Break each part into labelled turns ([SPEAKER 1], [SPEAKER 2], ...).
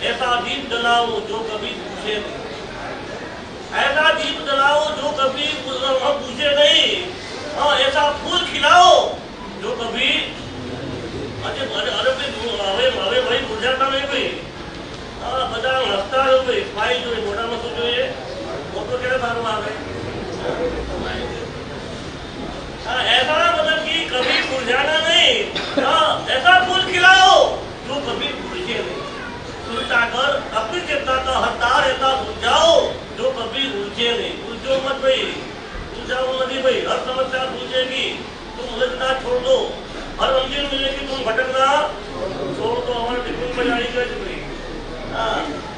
[SPEAKER 1] ऐसा दीप जलाओ जो कभी पूछे नहीं, ऐसा दीप जलाओ जो कभी पूछे नहीं, ऐसा फूल खिलाओ जो कभी अरे अरे अरे भाई હવે ભાઈ મુરઝાતા નહીં ભાઈ, બધા હસતા હોય ભાઈ, સ્માઈલ જોઈએ, મોઢામાં શું જોઈએ, ફોટો ક્યારે સારું આવે, ऐसा मतलब कि कभी मुरझाना नहीं, ऐसा फूल खिलाओ जो कभी मुरझे नहीं, सुलटाकर अपनी चेतना का हतार ऐसा बुझाओ जो कभी उलझे नहीं। उलझो मत भाई, उलझाओ नहीं भाई, हर समस्या सूझेगी तुम उलझना छोड़ दो, हर मंजिल मिलेगी तुम भटकना छोड़ दो। हमारे टिफिन में आई गए भाई,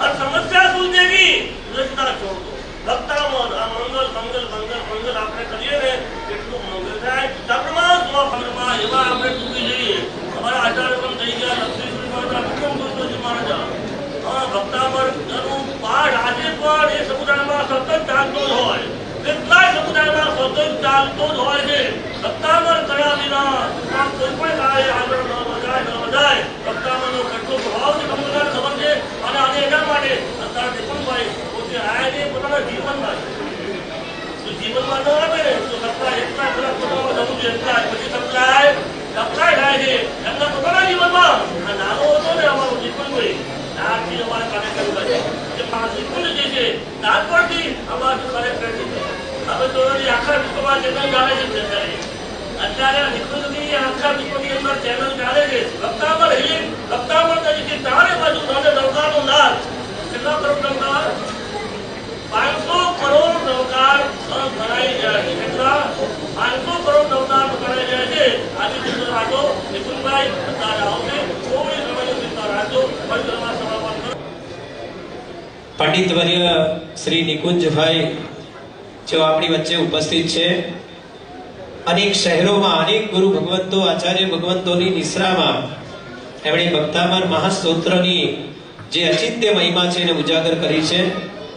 [SPEAKER 1] हर समस्या सूझेगी उलझना छोड़ दो। भक्ता मंगल मंगल मंगल मंगल आपने करिए ने એટલું મંગલ થાય, સપ્રમાણ ફળમાં એવા આપણે ચૂકી જઈએ। અમારા આચાર્ય પણ થઈ ગયા લક્ષ્મી શ્રી મહારાજ, વિક્રમ ગુરુજી મહારાજ, ભક્તા પર એનું પાઠ આજે પણ એ સમુદાયમાં સતત ચાલતો જ હોય, કેટલાય સમુદાયમાં સતત ચાલતો જ હોય છે। ભક્તામર કર્યા વિના કોઈ પણ કાર્ય આગળ ન વધાય। ભક્તામરનો કેટલો પ્રભાવ છે તમને ખબર છે, અને આજે એના માટે અત્યારે ટિપ્પણભાઈ પોતે આયા છે પોતાના જીવનમાં, જીવનમાં ન આવે ને તો સપ્લાય એટલા બધા પોતામાં જવું છે, એટલા પછી સપ્લાય થાય છે એમના પોતાના જીવનમાં। આ નાનો હતો ને અમારો ટિપ્પણભાઈ, ત્યારથી અમારા કાર્યક્રમ કરે છે, નિકુંજ જે છે ત્યારથી અમારું કાર્યક્રમ છે। હવે તો આખા વિશ્વમાં ચેનલ ચાલે છે, અત્યારે નિકુંજની આખા વિશ્વની અંદર ચેનલ ચાલે છે। ભક્તામર હિલિંગ, ભક્તામર તરીકે ચારે બાજુ નવકારનો નાદ, કેટલા કરોડ નવકાર, 500 કરોડ નવકાર ભરાઈ જાય છે, કેટલા 500 કરોડ નવકાર ભરાઈ જાય છે। આજે ચિંતા રાખો નિકુંજભાઈ, અત્યારે આવશે થોડી સમયની ચિંતા રાખજો, પરિક્રમા સમાપન કરો।
[SPEAKER 2] પંડિત વર્ય શ્રી નિકુંજભાઈ જેઓ આપણી વચ્ચે ઉપસ્થિત છે, અનેક શહેરોમાં અનેક ગુરુ ભગવંતો આચાર્ય ભગવંતોની નિશ્રામાં એમણે ભક્તામર મહાસ્તોત્રની જે અચિંત્ય મહિમા છે એને ઉજાગર કરી છે।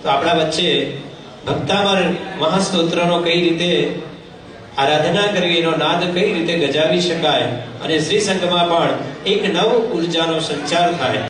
[SPEAKER 2] તો આપણા વચ્ચે ભક્તામર મહાસ્તોત્રનો કઈ રીતે આરાધના કરવી, એનો નાદ કઈ રીતે ગજાવી શકાય અને શ્રી સંઘમાં પણ એક નવ ઉર્જાનો સંચાર થાય